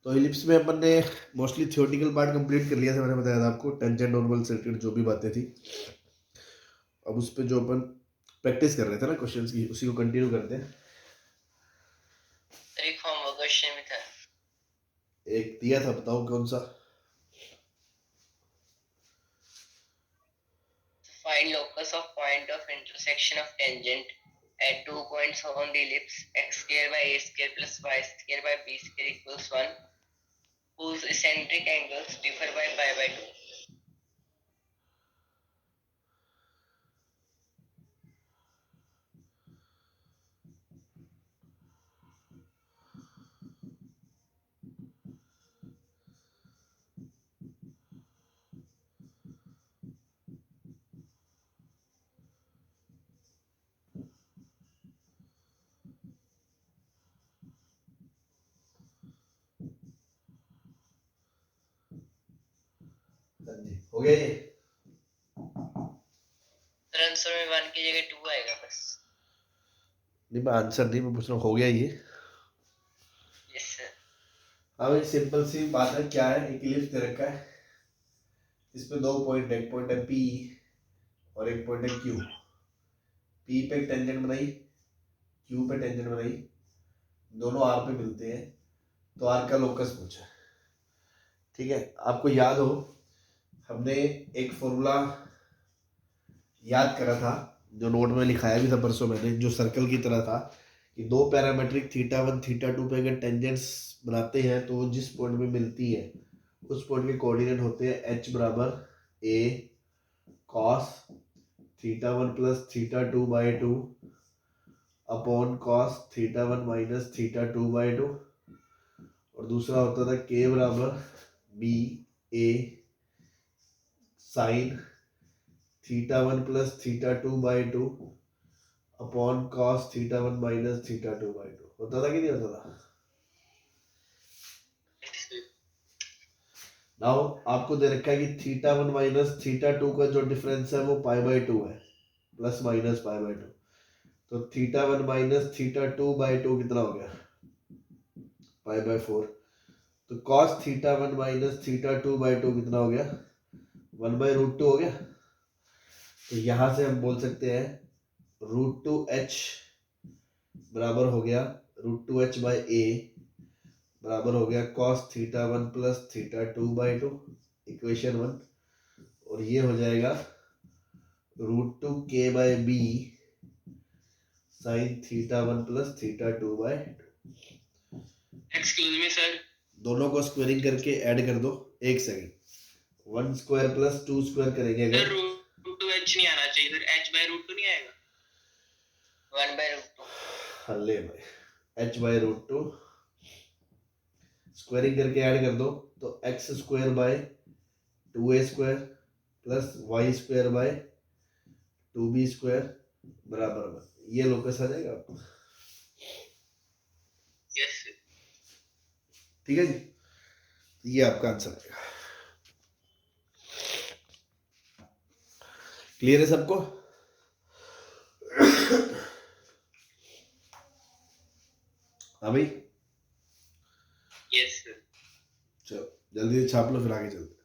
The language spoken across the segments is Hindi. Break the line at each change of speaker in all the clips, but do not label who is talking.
तो इलिप्स में अपन ने मोस्टली थियोरेटिकल पार्ट कंप्लीट कर लिया था, मैंने बताया था आपको, टेंजेंट नॉर्मल सर्किट जो भी बातें थी। अब उस पर जो अपन प्रैक्टिस कर रहे थे ना क्वेश्चंस की, उसी को कंटिन्यू करते हैं।
क्वेश्चन में था
एक दिया था, बताओ कौन सा।
Find locus of point of intersection of tangent at 2 points on the ellipse x square by a square plus y square by b square equals 1 whose eccentric angles differ by pi by 2.
हाँ जी, हो गया ये।
आंसर में 1 की जगह 2 आएगा बस।
नहीं, मैं आंसर नहीं, मैं पूछ रहा हूँ हो गया ये।
Yes sir.
हाँ भाई, सिंपल सी बात है। क्या है, एक इलिप्स दे रखा है, इसमें दो पॉइंट है, एक पॉइंट है पी और एक पॉइंट है क्यू। पी पे टेंजेंट बनाई, क्यू पे टेंजेंट बनाई, दोनों आर पे मिलते हैं, तो आर का लोकस पूछा। ठीक है, आपको याद हो हमने एक फॉर्मूला याद करा था, जो नोट में लिखाया भी था परसों मैंने, जो सर्कल की तरह था कि दो parametric theta one theta two पे अगर टेंजेंट्स बनाते हैं तो वो जिस पॉइंट में मिलती है उस पॉइंट के कोऑर्डिनेट होते हैं एच बराबर A cos theta one plus theta two by two upon cos theta one minus theta two by two, और दूसरा होता था के बराबर B A sine theta one plus theta two by two upon cos theta one minus theta two by two. होता था कि नहीं होता था? नाउ आपको दे रखा है कि theta one minus theta two का जो डिफरेंस है वो पाई बाई टू है, plus minus pi by two. तो theta one minus theta two by two कितना हो गया? Pi by four. तो cos theta one minus theta two by two कितना हो गया? वन बाई रूट टू हो गया। तो यहां से हम बोल सकते हैं रूट टू एच बराबर हो गया root two H by A बराबर हो गया cos theta one plus theta two by two, equation one. और ये हो जाएगा रूट टू के by B sine theta one plus theta two by two.
Excuse me sir,
दोनों को स्क्वायरिंग करके ऐड कर दो। एक सेकंड, one square plus two square करेंगे अगर,
रूट टू एच नहीं आना चाहिए sir, H by root two नहीं आएगा, 1 बाई रूट टू।
हल्ले भाई, H by root two squaring करके ऐड कर दो तो X square by two A square plus Y square by two B square बराबर वन। ये लोकस आ जाएगा आपको।
Yes sir.
ठीक है जी, ये आपका आंसर आएगा। क्लियर है सबको? हाँ भाई,
यस सर।
चलो जल्दी से छाप लो, फिर आगे चलते हैं।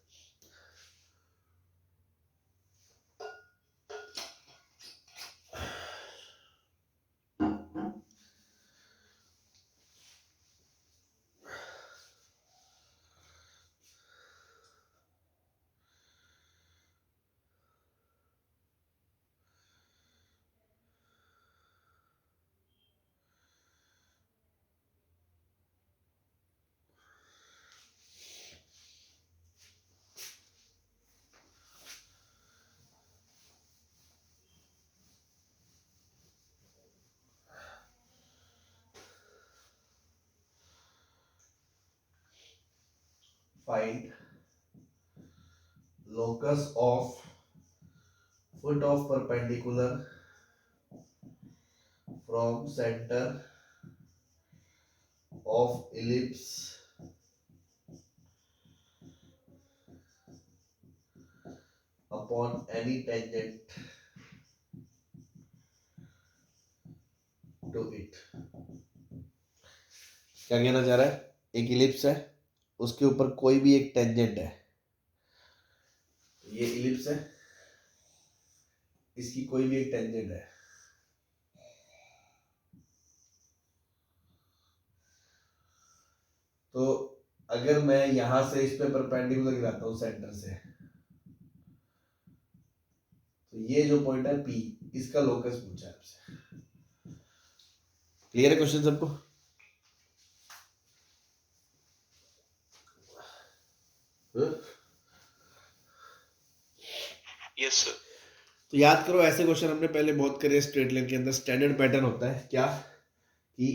Find locus of foot of perpendicular from center of ellipse upon any tangent to it। क्या कहना चाह रहा है? एक इलिप्स है, उसके ऊपर कोई भी एक टेंजेंट है, ये इलिप्स है, इसकी कोई भी एक टेंजेंट है, तो अगर मैं यहां से इस पे परपेंडिकुलर गिराता हूं सेंटर से, तो ये जो पॉइंट है P, इसका लोकस पूछा है आपसे। क्लियर है क्वेश्चन सबको?
Yes sir.
तो याद करो, ऐसे क्वेश्चन हमने पहले बहुत करे स्ट्रेट लाइन के अंदर। स्टैंडर्ड पैटर्न होता है क्या कि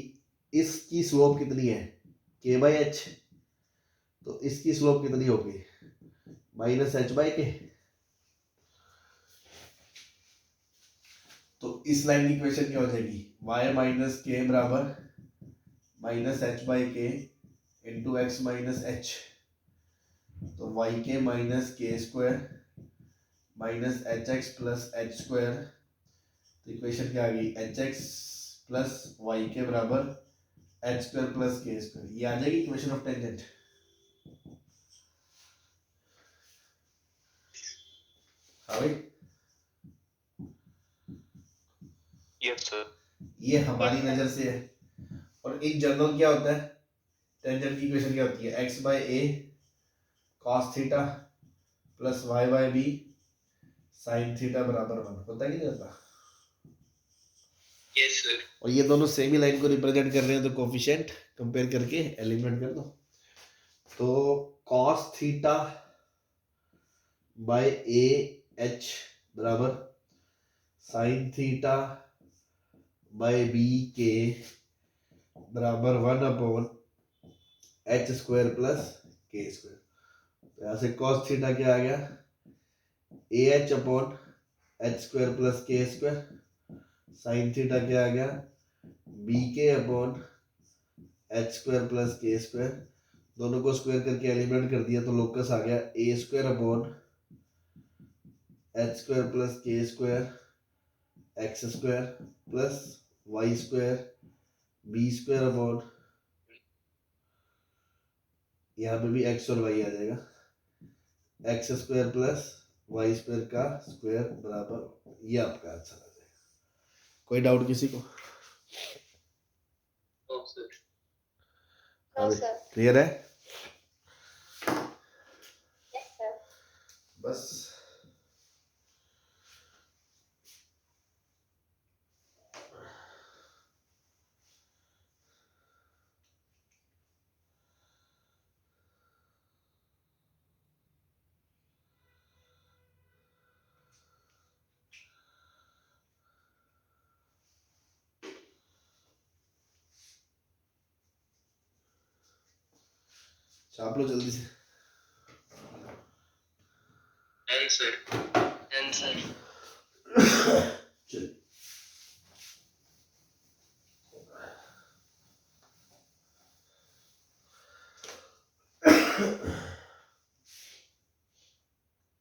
इसकी स्लोप कितनी है k/h, तो इसकी स्लोप कितनी होगी -h/k। तो इस लाइन की इक्वेशन क्या हो जाएगी, y माइनस के बराबर -h/k into x minus H, तो yk माइनस के square minus H x plus H square. तो इक्वेशन क्या आ गई, एच एक्स प्लस वाई के बराबर एच स्क्वायर प्लस के स्क्वायर। ये आ जाएगी इक्वेशन ऑफ टेंजेंट। हाँ भाई,
यस सर।
ये हमारी नजर से है। और इन जनरल क्या होता है, टेंजेंट की इक्वेशन क्या होती है, x by a cos theta plus y by b sine theta बराबर 1 होता है कि नहीं होता?
Yes sir.
और ये दोनों सेम ही लाइन को रिप्रेजेंट कर रहे हैं, तो कोफिशिएंट कंपेयर करके एलिमिनेट कर दो। तो cos theta by A H बराबर साइन थीटा बाय बी के बराबर 1/h² प्लस के स्क्वायर। तो यहाँ से कॉस थीटा क्या आ गया, AH/h² प्लस के स्क्वायर। साइन थीटा क्या आ गया, BK/h² प्लस के स्क्वायर। दोनों को स्क्वायर करके एलिमिनेट कर दिया, तो लोकस आ गया A²/h² प्लस के square x² plus y² B²/, यहाँ पे भी x और y आ जाएगा, x² प्लस y² का स्क्वायर बराबर, ये आपका आंसर आ जाएगा। कोई डाउट किसी को? क्लियर है? बस छाप लो जल्दी से।
Done sir.
Done sir.
चलिए,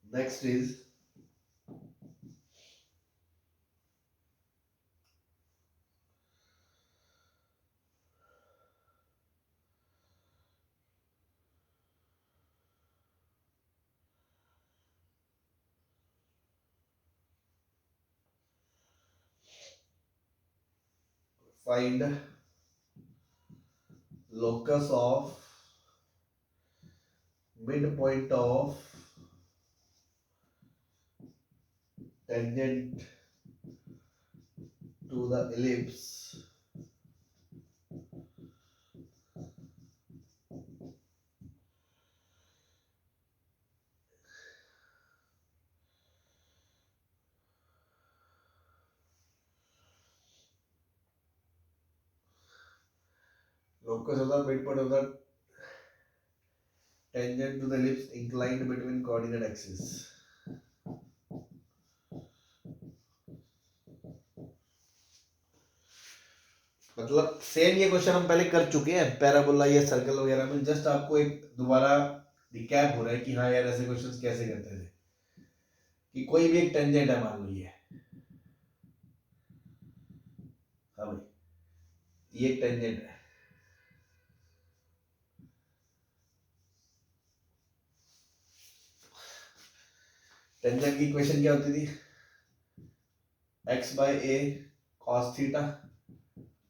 next is find locus of midpoint of tangent to the ellipse locus of the midpoint of the tangent to the ellipse inclined between coordinate axes। मतलब सेम ये क्वेश्चन हम पहले कर चुके हैं पैराबोला या सर्कल वगैरह में, जस्ट आपको एक दोबारा रिकैप हो रहा है कि हाँ यार ऐसे क्वेश्चंस कैसे करते थे। कि कोई भी एक टेंजेंट है, मान लो ये, हाँ भाई ये एक टेंजेंट है, टेंजेंट की इक्वेशन क्या होती थी? x by a cos theta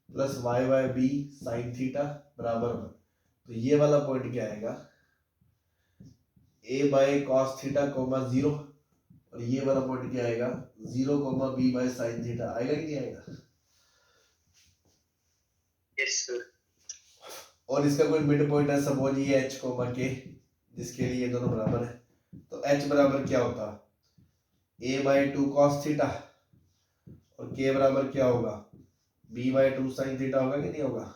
plus y by b sine theta बराबर 1। तो ये वाला पॉइंट क्या आएगा? a by cos theta comma 0, और ये वाला पॉइंट क्या आएगा? 0 comma b by sine theta. आएगा कि नहीं आएगा?
Yes sir.
और इसका कोई मिड पॉइंट है, सपोज ये h कोमा k, जिसके लिए ये दोनों बराबर है। तो h बराबर क्या होता? a बाय 2 कॉस थीटा, और k बराबर क्या होगा? b बाय 2 साइन थीटा होगा कि नहीं होगा?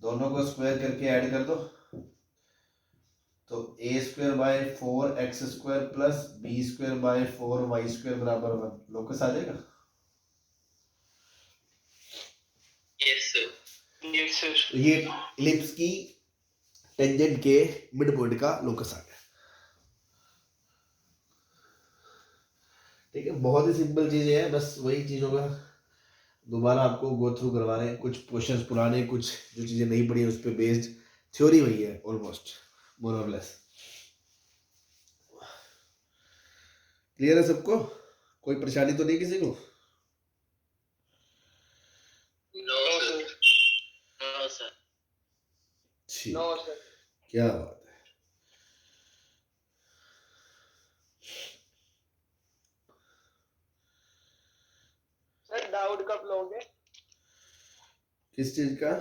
दोनों को स्क्वायर करके ऐड कर दो, तो a square by 4x² plus B square by 4y² बराबर 1 लोकस आ जाएगा।
Yes sir. Yes sir.
तो ये इलिप्स की टेंजेंट के मिड पॉइंट का लोकस आ गया। ठीक है, बहुत ही सिंपल चीजें हैं, बस वही चीजों का दोबारा आपको गो थ्रू करवा रहे हैं। कुछ क्वेश्चंस पुराने, कुछ जो चीजें नहीं पढ़ी है उस पर बेस्ड थ्योरी वही है ऑलमोस्ट, मोर और लेस। क्लियर है सबको? कोई परेशानी तो नहीं किसी को?
No sir. No sir.
ठीक,
नो सर।
क्या बात है।
सर डाउट कब लोगे?
किस चीज का?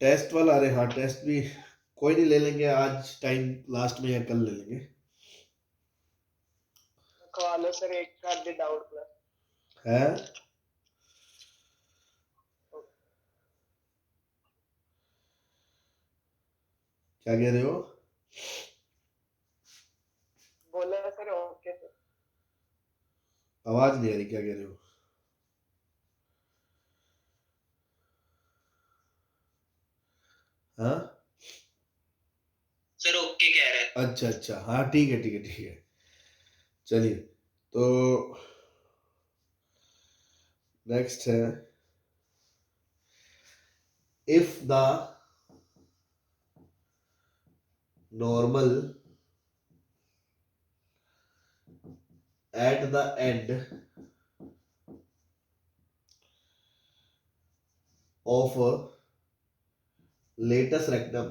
टेस्ट वाला? अरे हाँ, टेस्ट भी कोई नहीं, ले लेंगे आज टाइम लास्ट में या कल ले लेंगे।
लो सर, एक का डाउट
है क्या कह रहे हो?
बोला सर। Okay sir.
आवाज नहीं आ रही, क्या कह रहे हो? हाँ
सर ओके कह रहे हैं।
अच्छा अच्छा, हाँ ठीक है ठीक है ठीक है। चलिए, तो नेक्स्ट है, if the normal at the end of a latus rectum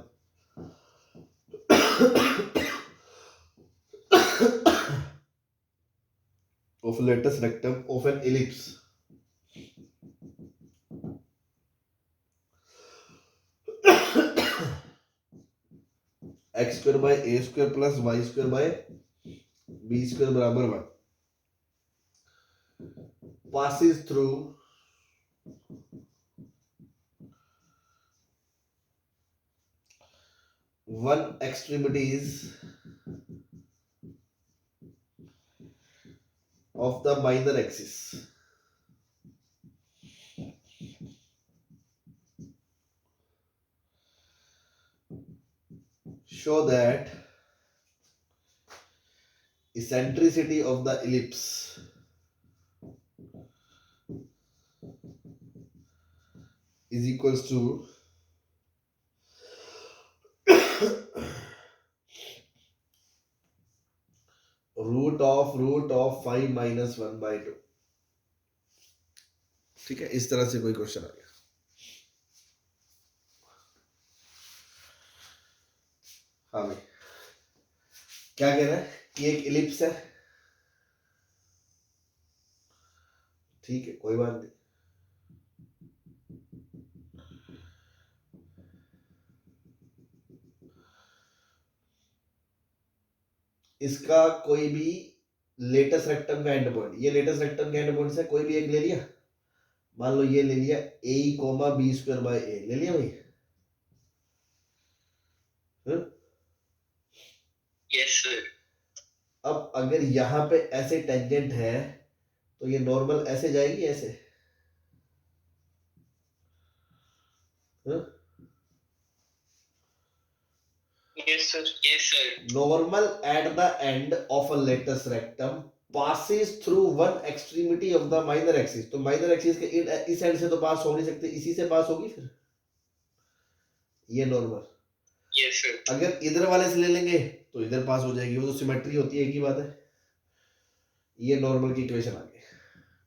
of latus rectum of an ellipse x square by a square plus y square by b square बराबर 1 passes through one extremities of the minor axis, show that eccentricity of the ellipse is equals to root of 5 minus 1 by 2। ठीक है, इस तरह से कोई क्वेश्चन आ गया। हाँ भाई, क्या कह रहा है? ये एक इलिप्स है, ठीक है, कोई बात नहीं। इसका कोई भी लेटेस्ट रेक्टम का एंड पॉइंट, ये लेटेस्ट रेक्टम का एंड पॉइंट से कोई भी एक ले लिया, मान लो ये ले लिया ए कोमा बी स्क्वायर बाय ए, ले लिया भाई।
Yes sir.
अब अगर यहाँ पे ऐसे टेंजेंट है तो ये नॉर्मल ऐसे जाएगी, ऐसे।
Yes sir. Yes sir.
Normal at the end of a latus rectum passes through one extremity of the minor axis, तो minor axis के इस एंड से तो पास हो नहीं सकते, इसी से पास होगी फिर ये नॉर्मल।
Yes sir.
अगर इधर वाले से ले लेंगे तो इधर पास हो जाएगी, वो तो सिमेट्री होती है, एक ही बात है। ये नॉर्मल की इक्वेशन आ गई,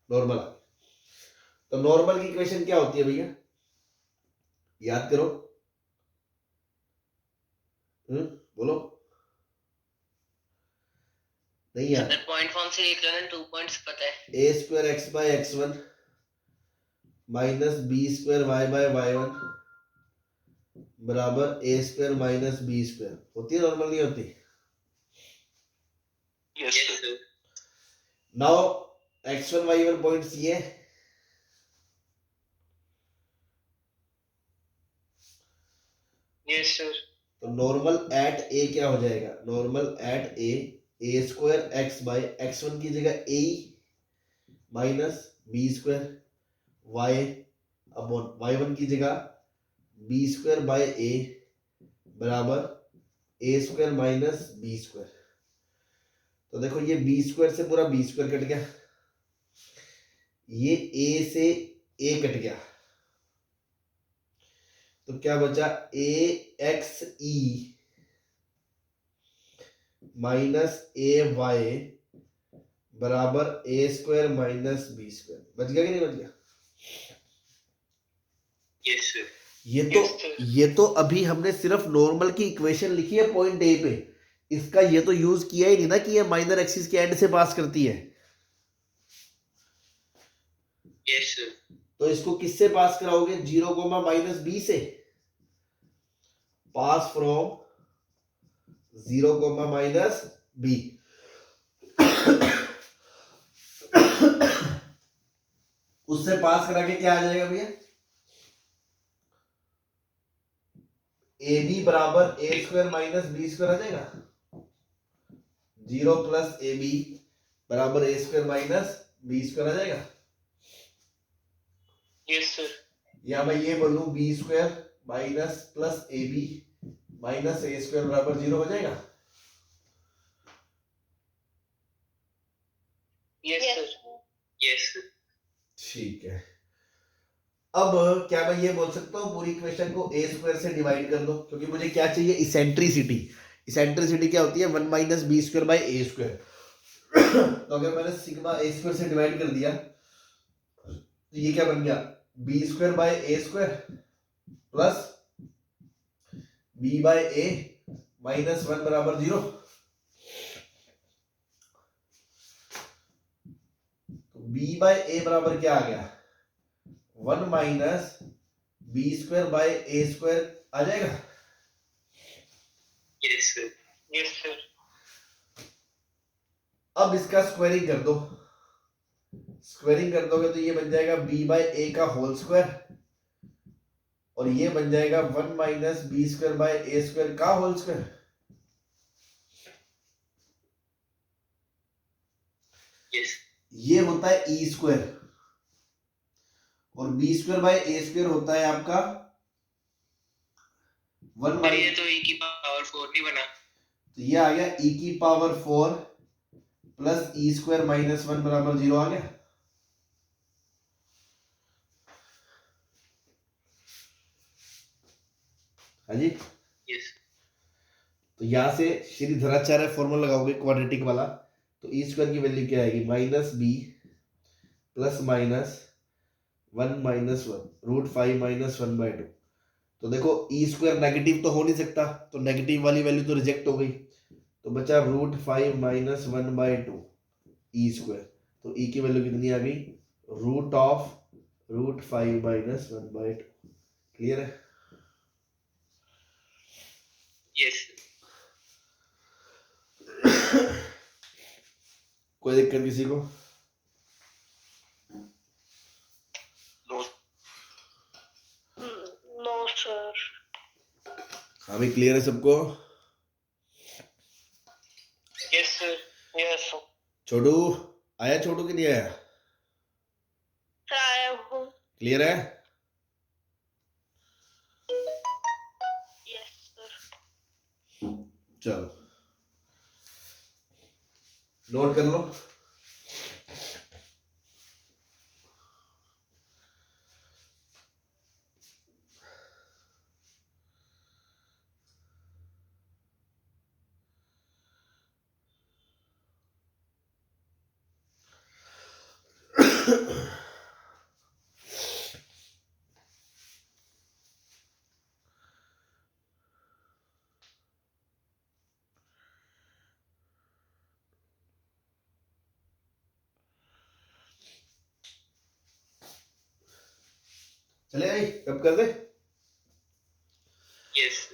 नॉर्मल आ गई। तो नॉर्मल की इक्वेशन क्या होती है भैया, याद करो। बोलो, नहीं यार।
सर पॉइंट फॉर्म से लिख लो ना, 2 पॉइंट्स पता है।
A square x by x one minus B square y by y one बराबर ए स्क्वायर माइनस बी स्क्वायर होती है, नॉर्मल नहीं होती।
Yes sir.
Now x one y one points ये,
यस सर।
तो नॉर्मल एट ए क्या हो जाएगा, normal at a square x by x one की जगह a minus B square y upon y one की जगह बी स्क्वायर बाय ए बराबर ए स्क्वायर माइनस बी स्क्वायर। तो देखो ये बी स्क्वायर से पूरा बी स्क्वायर कट गया, ये ए से ए कट गया, तो क्या बचा ए एक्स ई माइनस ए वाई बराबर ए स्क्वायर माइनस बी स्क्वायर। बच गया कि नहीं बच गया?
Yes sir.
ये तो अभी हमने सिर्फ नॉर्मल की इक्वेशन लिखी है पॉइंट ए पे, इसका ये तो यूज किया ही नहीं ना कि ये माइनर एक्सिस के एंड से पास करती है।
Yes sir.
तो इसको किससे पास कराओगे, 0, माइनस बी से, पास फ्रॉम 0, माइनस बी। उससे पास करा के क्या आ जाएगा भैया, ए बी बराबर ए स्क्वायर माइनस बी स्क्वायर आ जाएगा। 0 प्लस ए बी बराबर ए स्क्वायर माइनस बी स्क्वायर आ जाएगा।
Yes sir.
या मैं ये बोलूं B square minus plus A B minus A square बराबर 0 हो जाएगा।
Yes sir. Yes sir.
ठीक है, अब क्या मैं ये बोल सकता हूँ पूरी इक्वेशन को ए स्क्वायर से डिवाइड कर दो, क्योंकि मुझे क्या चाहिए, इसेंट्रिसिटी। इसेंट्रिसिटी क्या होती है, 1 minus B square by A square. तो अगर मैंने सिग्मा ए स्क्वायर से डिवाइड कर दिया तो ये क्या बन गया, B square by A square plus B by A minus 1 बराबर 0। तो बी बाय ए बराबर क्या आ गया, 1 minus B square by A square आ जाएगा।
Yes sir. Yes sir.
अब इसका स्क्वायरिंग कर दो, स्क्वायरिंग कर दोगे तो ये बन जाएगा b बाय ए का होल स्क्वायर, और ये बन जाएगा 1 minus B square by A square का होल स्क्वायर।
यस।
ये होता है ई स्क्वायर, और B square by A square होता है आपका 1
सर ये तो e की पावर 4 नहीं बना।
तो ये आ गया e की power 4 plus E square minus 1 बराबर 0 आ गया। हाँ जी।
यस।
तो यहां से श्रीधराचार्य फॉर्मूला लगाओगे क्वाड्रेटिक वाला, तो ई स्क्वायर की वैल्यू क्या आएगी, minus B plus minus 1 minus 1 root 5 minus 1 by 2। तो देखो ई स्क्वायर नेगेटिव तो हो नहीं सकता, तो नेगेटिव वाली वैल्यू तो रिजेक्ट हो गई, तो बचा root 5 minus 1 by 2 E square. तो ई की वैल्यू कितनी आ गई, root of root 5 minus 1 by 2। Clear है?
यस।
कोई दिक्कत किसी को?
No sir.
हाँ भाई, क्लियर है सबको?
Yes sir. यस।
छोटू आया, छोटू की नहीं आया?
सर आया हूँ।
क्लियर है?
Yes sir.
चलो नोट कर लो। चले आई कब कर दे?
Yes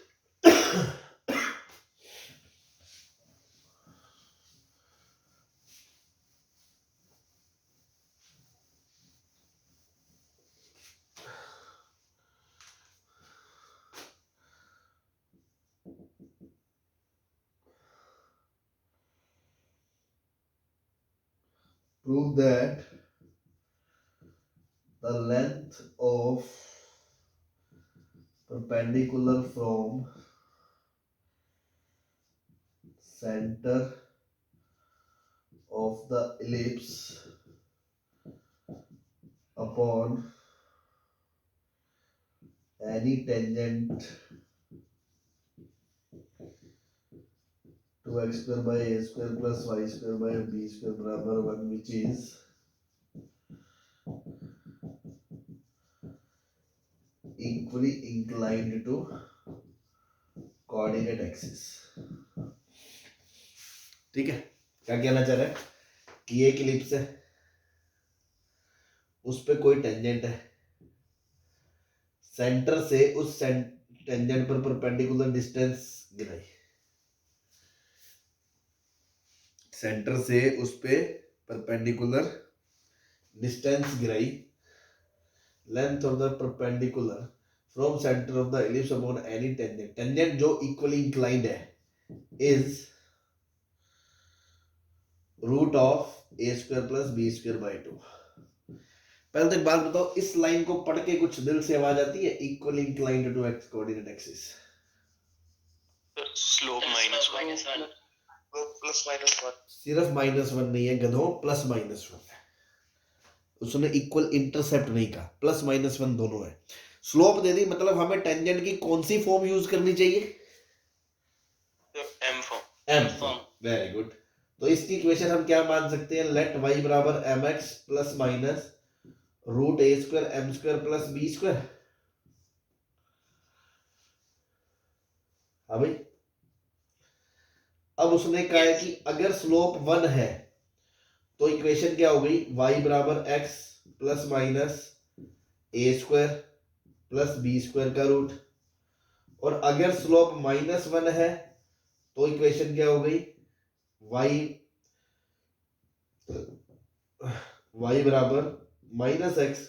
Prove that the length of perpendicular from center of the ellipse upon any tangent to x square by a square plus y square by b square बराबर 1 which is equally inclined to coordinate axis. ठीक है, क्या कहना चाह रहा है कि एक इलिप्स है, उस पे कोई टेंजेंट है, सेंटर से उस टेंजेंट पर परपेंडिकुलर डिस्टेंस गिराई, सेंटर से उस पे परपेंडिकुलर डिस्टेंस गिराई, length of the perpendicular from centre of the ellipse upon any tangent, tangent जो इक्वली इंक्लाइंड है is root of A square plus B square by 2. पहले तो एक बात बताओ, इस लाइन को पढ़ के कुछ दिल से आवाज आती है? Equally inclined to X coordinate axis,
slope minus
-1
plus minus 1.
सिर्फ -1 नहीं है गधों, प्लस -1 है. उसने इक्वल इंटरसेप्ट नहीं कहा, प्लस -1 दोनों है. स्लोप दे दी, मतलब हमें टेंजेंट की कौन सी फॉर्म यूज करनी चाहिए?
M form.
M form. Very good. तो इसकी इक्वेशन हम क्या मान सकते हैं? लेट y बराबर mx प्लस माइनस रूट ए square m square plus B square. हाँ भाई, अब उसने कहा है कि अगर स्लोप 1 है तो इक्वेशन क्या हो गई? y बराबर x प्लस माइनस ए स्क्वायर प्लस बी स्क्वायर का रूट. और अगर स्लोप -1 है तो इक्वेशन क्या हो गई? y बराबर माइनस एक्स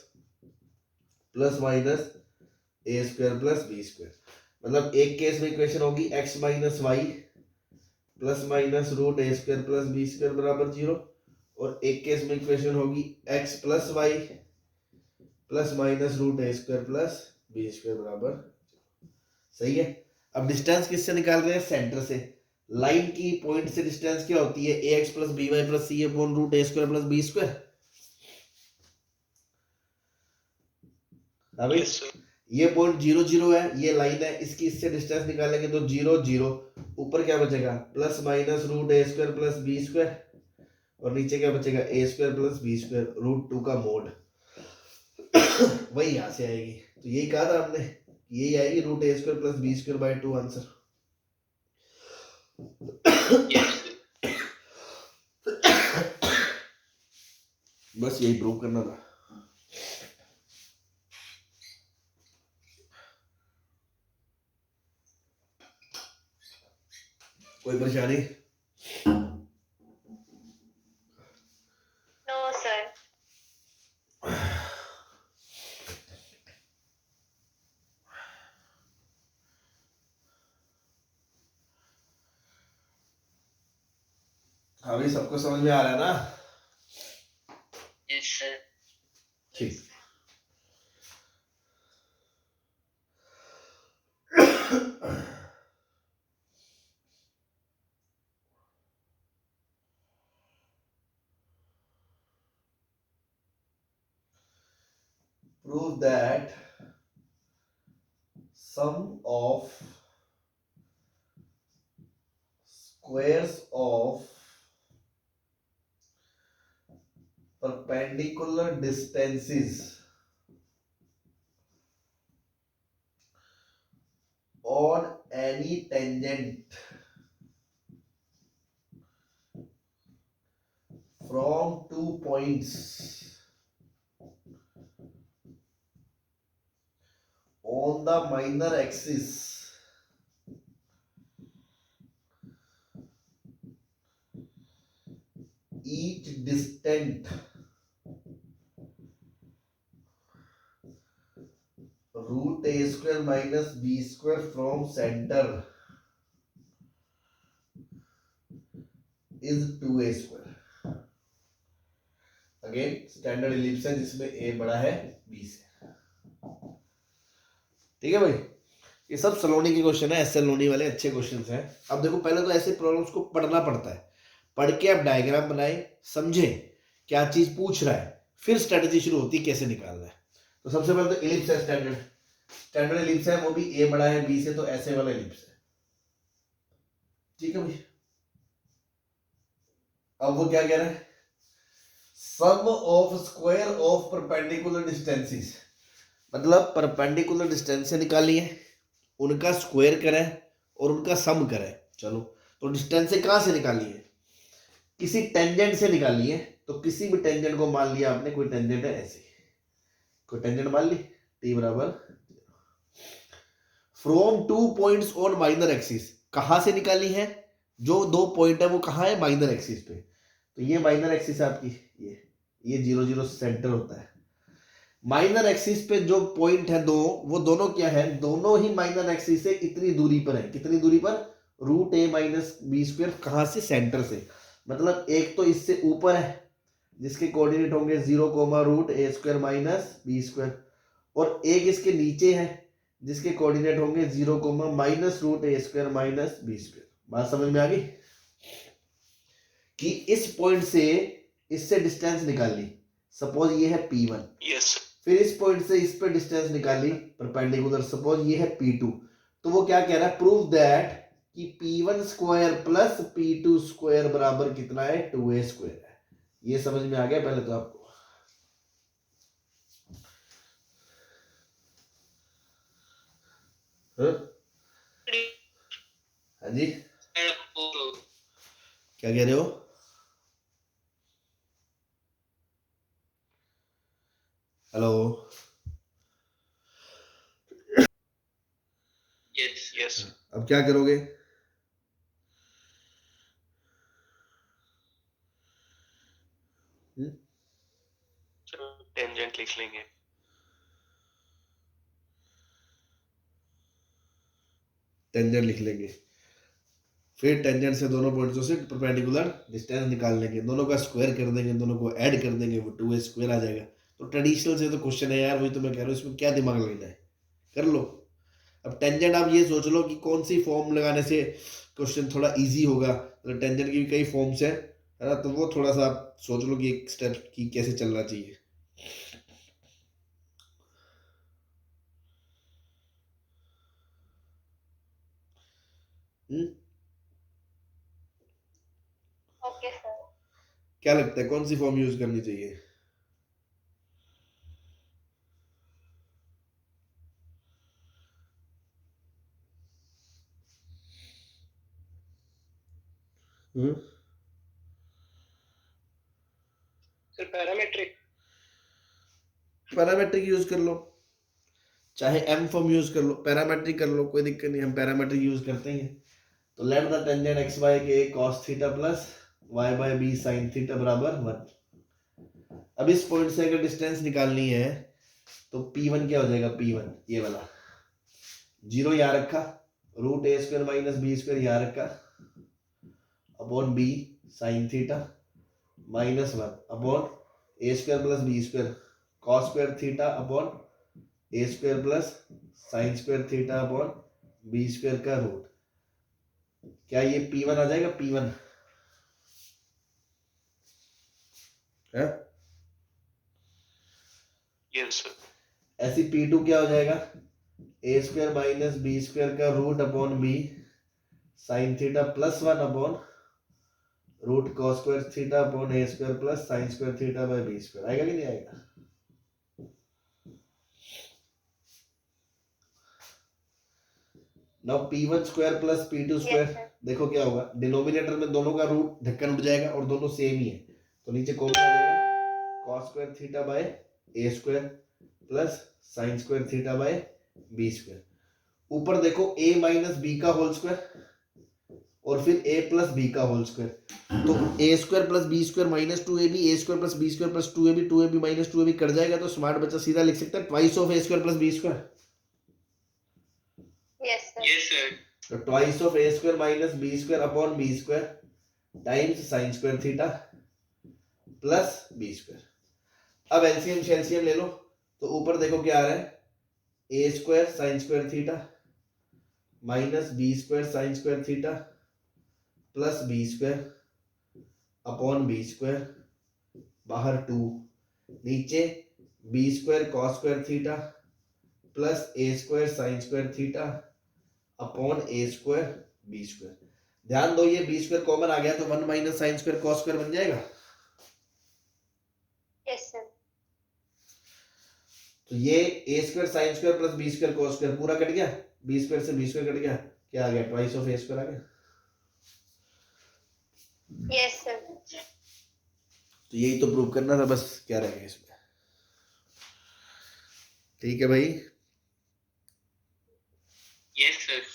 प्लस माइनस ए स्क्वायर प्लस बी स्क्वायर. मतलब एक केस में इक्वेशन होगी x minus y plus minus root ए स्क्वायर प्लस बी स्क्वायर बराबर 0, और एक केस में इक्वेशन होगी x plus y plus minus root ए स्क्वायर प्लस बी स्क्वायर बराबर. सही है. अब डिस्टेंस किससे निकाल रहे हैं? सेंटर से. लाइन की पॉइंट से डिस्टेंस क्या होती है? ax plus b y plus c upon root ए स्क्वायर प्लस बी स्क्वायर. हाँ भाई, ये पॉइंट 0 0 है, ये लाइन है, इसकी इससे डिस्टेंस निकालेंगे तो 0 0. ऊपर क्या बचेगा? प्लस माइनस रूट ए स्क्वायर प्लस बी स्क्वायर, और नीचे क्या बचेगा? A square plus B square root 2 का मोड. वही यहां से आएगी. तो यही कहा था हमने, यही आएगी root A square plus B square by 2 answer. बस यही प्रूव करना था. कोई परेशानी?
No sir.
अभी सबको समझ में आ रहा है ना?
Yes, sir.
ठीक. Prove that sum of squares of perpendicular distances on any tangent from 2 points the minor axis each distant root a square minus b square from center is 2a square. Again standard ellipse है जिसमें a बड़ा है b से. ठीक है भाई, ये सब सलोनी के क्वेश्चन है, एस सलोनी वाले अच्छे क्वेश्चंस हैं. अब देखो पहले तो ऐसे प्रॉब्लम्स को पढ़ना पड़ता है, पढ़ के आप डायग्राम बनाए, समझे क्या चीज पूछ रहा है, फिर स्ट्रेटजी शुरू होती है कैसे निकालना है. तो सबसे पहले तो इलिप्स है, स्टैंडर्ड इलिप्स है, वो भी a बड़ा है b से, तो ऐसे वाला इलिप्स है. ठीक है भाई. अब वो क्या कह रहा है, sum of square of perpendicular distances, मतलब परपेंडिकुलर डिस्टेंस निकाली है, उनका स्क्वायर करें और उनका सम करें. चलो, तो डिस्टेंस कहां से निकाली है, किसी टेंजेंट से निकाली है. तो किसी भी टेंजेंट को मान लिया आपने, कोई टेंजेंट है ऐसे, कोई टेंजेंट मान ली, t बराबर from 2 points on minor axis. कहां से निकाली है, जो 2 पॉइंट है वो कहां है, माइनर एक्सिस पे. तो ये माइनर एक्सिस है आपकी, ये 0 0 सेंटर होता है. माइनर एक्सिस पे जो पॉइंट है दो, वो दोनों क्या है, दोनों ही माइनर एक्सिस से इतनी दूरी पर है. कितनी दूरी पर, root a minus B square. कहां से, सेंटर से. मतलब एक तो इससे ऊपर है जिसके कोऑर्डिनेट होंगे 0, root a square minus B square, और एक इसके नीचे है जिसके कोऑर्डिनेट होंगे 0, minus root a square minus B square. बात समझ में आ गई कि इस पॉइंट से इससे डिस्टेंस निकाली, सपोज ये है P1.
यस.
फिर इस पॉइंट से इस पे डिस्टेंस निकाली परपेंडिकुलर, सपोज ये है P2. तो वो क्या कह रहा है, प्रूव दैट कि P1 square plus P2 square बराबर कितना है, 2a स्क्वायर है. ये समझ में आ गया पहले तो आपको. हाँ जी, क्या कह रहे हो. Hello,
yes. यस.
अब क्या करोगे,
टेंजेंट लिख लेंगे.
टेंजेंट लिख लेंगे, फिर टेंजेंट से दोनों पॉइंट्स से परपेंडिकुलर डिस्टेंस निकाल लेंगे, दोनों का स्क्वायर कर देंगे, दोनों को ऐड कर देंगे, वो 2a स्क्वायर आ जाएगा. तो ट्रेडिशनल से तो क्वेश्चन है यार, वही तो मैं कह रहा हूँ, इसमें क्या दिमाग लगना है, कर लो. अब टेंजेंट आप ये सोच लो कि कौन सी फॉर्म लगाने से क्वेश्चन थोड़ा इजी होगा. तो टेंजेंट की भी कई फॉर्म्स है ना, तो वो थोड़ा सा आप सोच लो कि एक स्टेप की कैसे चलना चाहिए.
Okay sir.
क्या लगता है कौन सी फॉर्म यूज करनी चाहिए.
Sir parametric.
पैरामेट्रिक यूज कर लो, चाहे m फॉर्म यूज कर लो, पैरामेट्रिक कर लो, कोई दिक्कत नहीं, हम पैरामेट्रिक यूज करते हैं. तो let the tangent x by के cos theta plus y by b sin theta बराबर 1. अब इस पॉइंट से अगर डिस्टेंस निकालनी है तो P1 क्या हो जाएगा, P1 ये वाला 0 यहाँ रखा, root a square minus B square यहाँ रखा, upon b sin theta minus 1 upon a square plus B square cos square theta upon a square plus sine square theta upon b square का रूट. क्या ये P1 आ जाएगा, P1 है.
Yes sir.
ऐसी P2 क्या हो जाएगा, a square minus B square का root upon b sine theta plus 1 upon root cos square theta upon a square plus sine square theta bye b square. आएगा कि नहीं आएगा. Now P1 square plus P2 square, देखो क्या होगा, डिनोमिनेटर में दोनों का रूट ढक्कन उठ जाएगा और दोनों सेम ही है, तो नीचे कौन सा आ जाएगा, cos square theta by a square plus sine square theta by B square. ऊपर देखो a माइनस बी का होल स्क्वायर और फिर a प्लस बी का होल स्क्वायर। तो a square plus B square minus 2ab, a square plus B square plus 2ab minus 2ab cut जाएगा, तो स्मार्ट बच्चा सीधा लिख सकता है twice of a square plus B square.
Yes sir.
Yes sir.
तो twice of a square minus B square upon b square times sine square theta plus B square. अब एलसीएम शेल्सियम ले लो, तो ऊपर देखो क्या आ रहा है, a square sine square theta minus B square sine square theta plus B square upon b square, बाहर 2, नीचे b square cos square theta plus a square sine square theta upon a square b square. ध्यान दो ये बी स्क्वायर कॉमन आ गया तो 1 minus sine square cos square बन जाएगा।
Yes sir.
तो ये a square sine square plus B square cos square पूरा कट गया, बी स्क्वायर से बी स्क्वायर कट गया, क्या आ गया, ट्वाइस ऑफ ए स्क्वायर आ गया।
Yes sir.
तो यही तो प्रूव करना था, बस क्या रह गया इसमें। ठीक है भाई।
Yes sir.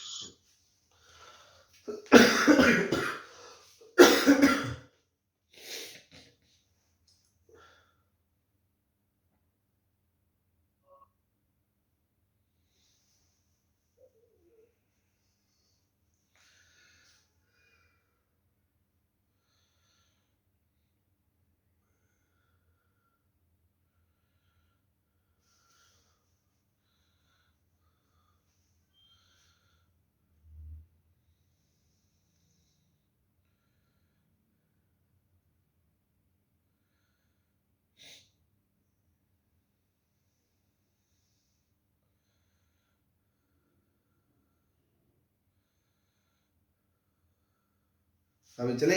अभी चले।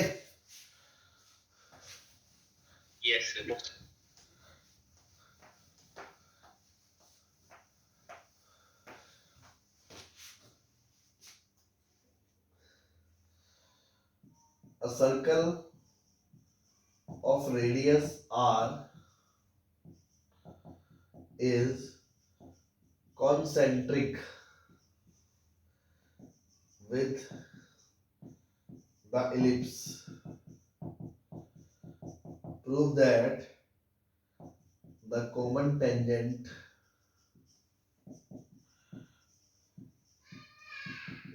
Yes sir.
A circle of radius r is concentric with the ellipse. Prove that the common tangent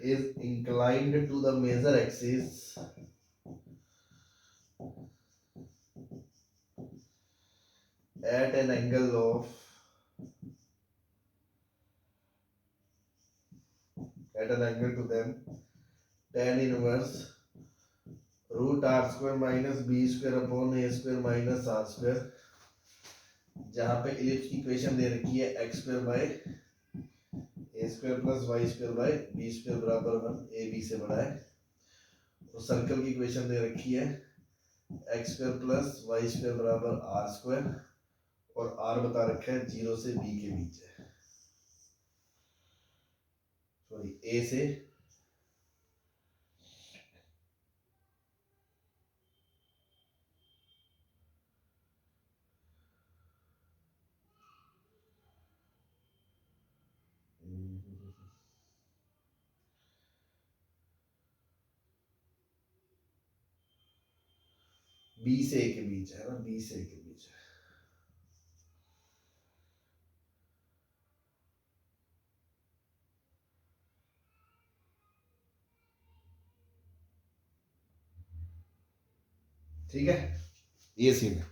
is inclined to the major axis at an angle of to them tan inverse root r square minus b square upon a square minus r square, जहाँ पे इलिप्स की इक्वेशन दे रखी है x square by a square plus y square by b square बराबर 1, a b से बड़ा है। और सर्कल की इक्वेशन दे रखी है x square plus y square बराबर r square, और r बता रखा है 0 से b के बीच है, सॉरी a से b से a के बीच है ना, b से a के बीच है। ठीक है, ये सीन है।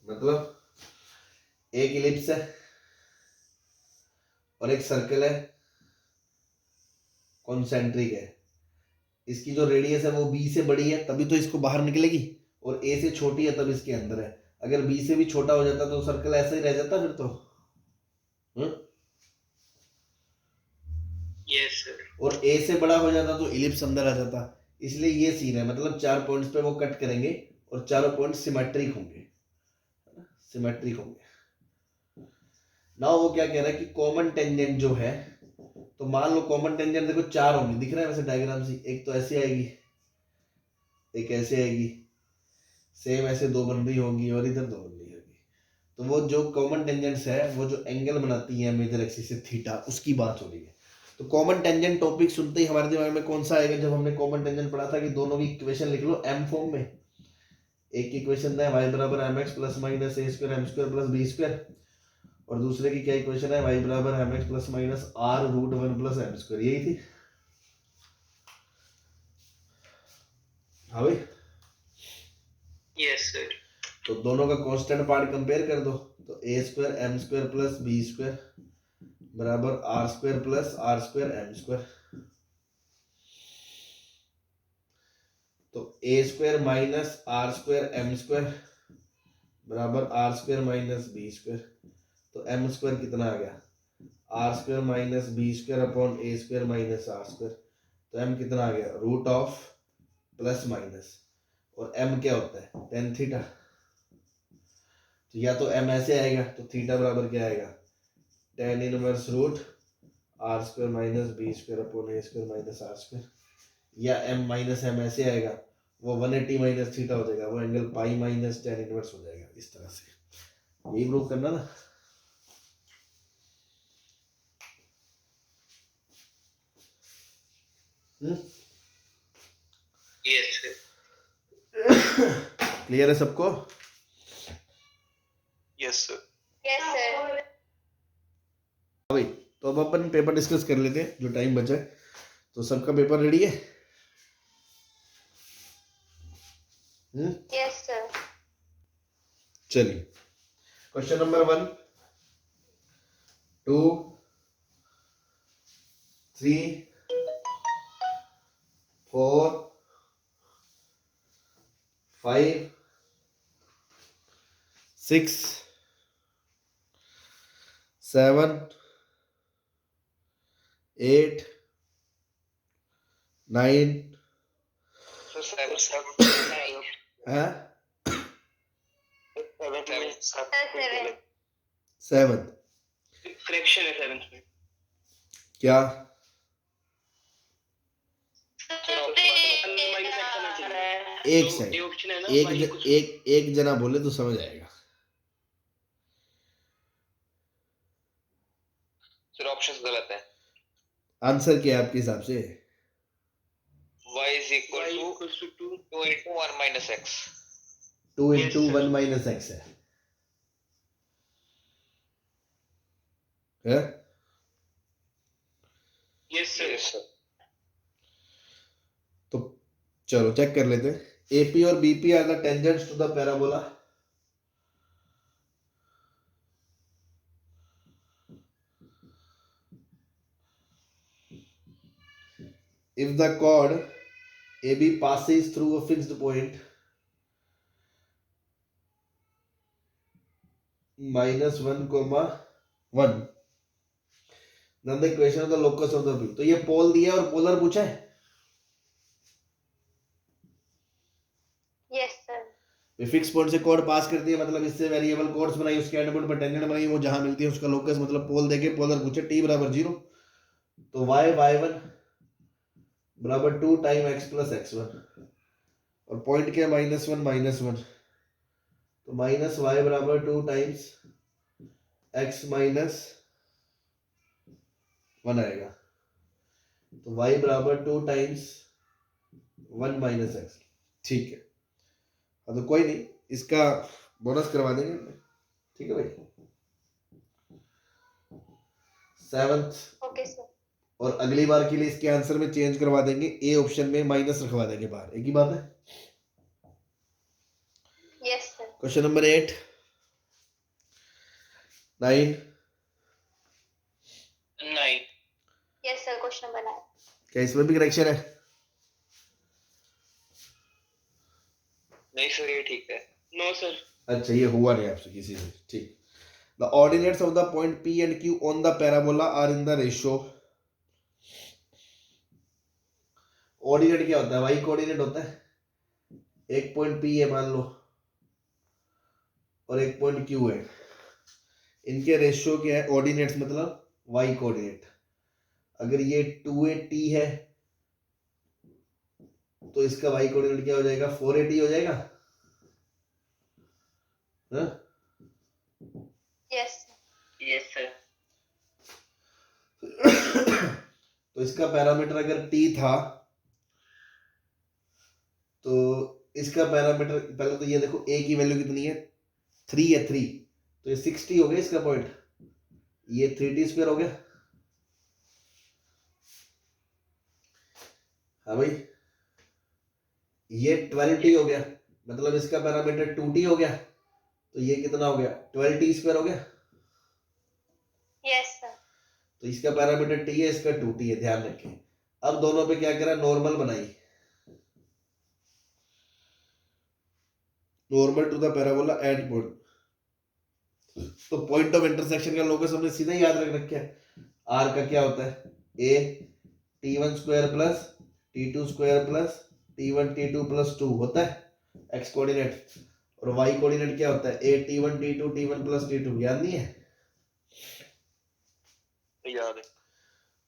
मतलब एक इलिप्स है और एक सर्कल है, कॉन्सेंट्रिक है। इसकी जो रेडियस है वो b से बड़ी है तभी तो इसको बाहर निकलेगी, और a से छोटी है तब इसके अंदर है। अगर b से भी छोटा हो जाता तो सर्कल ऐसा ही रह जाता फिर तो।
Yes sir.
और a से बड़ा हो जाता तो इलिप्स अंदर आ जाता। इसलिए ये सीन है, मतलब 4 पॉइंट्स पे वो कट करेंगे और चारों पॉइंट सिमेट्रिक होंगे, सिमेट्रिक होंगे। नाउ वो क्या कह रहा है कि कॉमन टेंजेंट जो है, तो मान लो कॉमन टेंजेंट देखो 4 होंगे, दिख रहा है वैसे डायग्राम से, एक तो ऐसे आएगी, एक ऐसे आएगी, सेम ऐसे दो बन रही होंगी और इधर दो बन रही होगी। तो वो जो कॉमन टेंजेंट्स है वो जो एंगल बनाती है मेजर एक्सिस से थीटा, उसकी बात हो रही है। तो कॉमन टेंजेंट टॉपिक सुनते ही हमारे दिमाग में कौन सा आएगा? जब हमने कॉमन टेंजेंट पढ़ा था कि दोनों की इक्वेशन लिख लो एम फॉर्म में। एक इक्वेशन है y बराबर mx plus minus a square m square plus b square, और दूसरे की क्या इक्वेशन है? y बराबर mx plus minus r root 1 plus m square. यही थी। हाँ भाई,
यस सर।
तो दोनों का कांस्टेंट पार्ट कंपेयर कर दो। तो a square m square plus b square बराबर r square plus r square m square. तो a square minus r square m square बराबर r square minus b square. तो m स्क्वायर कितना आ गया? r square minus b square upon a square minus r square. तो m कितना आ गया? रूट ऑफ प्लस माइनस, और m क्या होता है? Tan theta. तो या तो m ऐसे आएगा, तो थीटा बराबर क्या आएगा? Tan inverse root r square minus b square upon a square minus r square. या m माइनस m ऐसे आएगा, वो 180 माइनस थीटा हो जाएगा, वो angle pi minus tan inverse हो जाएगा। इस तरह से यही प्रूव करना ना।
Yes sir.
क्लियर है सबको?
Yes sir.
Yes sir.
भाई, तो अब अपन पेपर डिस्कस कर लेते हैं जो टाइम बचा है। तो सबका पेपर रेडी है?
Yes sir.
चलिए, क्वेश्चन नंबर 1, 2, 3, 4, 5, 6, 7, 8, 9, हाँ,
सर
7।
फ्रैक्शन है 7th में।
क्या? एक सेकंड,
ऑप्शन है ना,
एक जना बोले तो समझ आएगा।
सर ऑप्शंस गलत है।
आंसर क्या है आपके हिसाब से?
y is equal to 2 into 1 minus x।
2
Yes,
into
sir.
1 minus x है?
Yes sir.
Yes, sir।
तो चलो चेक कर लेते हैं। AP और BP are the tangents to the parabola. If the chord AB passes through a fixed point -1, then the equation of the locus of the P। तो ये पोल दिया और पोलर पूछा है।
Yes sir.
फिक्स पॉइंट से कोड पास कर दिया, मतलब इससे वेरिएबल कोड्स बनाई, उसके एंड पॉइंट पर टेंजेंट बनाई, वो जहां मिलती है उसका लोकस, मतलब पोल देके पोलर पूछे t बराबर 0। तो y1 बराबर 2 टाइम x प्लस x1, और पॉइंट क्या? -1 तो माइनस y बराबर 2 टाइम्स x माइनस 1 आएगा। तो y बराबर 2 टाइम्स 1 माइनस x। ठीक है, तो कोई नहीं, इसका बोनस करवा देंगे। ठीक है भाई, 7th।
Okay sir.
और अगली बार के लिए इसके आंसर में चेंज करवा देंगे, ए ऑप्शन में माइनस रखवा देंगे बाहर। एक ही बात है।
Yes sir.
Question number 8, 9,
9।
Yes sir, question बनाए।
क्या इसमें भी करेक्शन है?
नहीं सर, ये ठीक है।
No sir.
अच्छा, ये हुआ नहीं आपसे किसी से। ठीक। The ordinates of the point P and Q on the parabola are in the ratio. Ordinate क्या होता है? वाई कोऑर्डिनेट होता है। एक पॉइंट P है मान लो, और एक पॉइंट Q है। इनके रेशियो क्या है? ऑर्डिनेट्स मतलब वाई कोऑर्डिनेट। अगर ये 280 है तो इसका वाई कोऑर्डिनेट क्या हो जाएगा? 480 हो जाएगा। हाँ?
Yes.
Yes, sir.
तो इसका पैरामीटर अगर t था तो इसका पैरामीटर पहले तो ये देखो a की वैल्यू कितनी है 3 है 3 तो ये 60 हो गया इसका पॉइंट ये 3t² हो गया हाँ भाई ये 12t हो गया मतलब इसका पैरामीटर 2t हो गया तो ये कितना हो गया 12t² हो गया
Yes, sir.
तो इसका पैरामीटर t है इसका 2t है ध्यान रखें अब दोनों पे क्या करा नॉर्मल बनाई normal to the parabola and point तो पॉइंट ऑफ इंटरसेक्शन का लोकस हमने सीधा ही याद रख रखा है आर का क्या होता है a t1² plus t2² plus t1 t2 plus 2 होता है x कोऑर्डिनेट और y कोऑर्डिनेट क्या होता है a t1 t2 t1 plus t2 याद नहीं है
याद है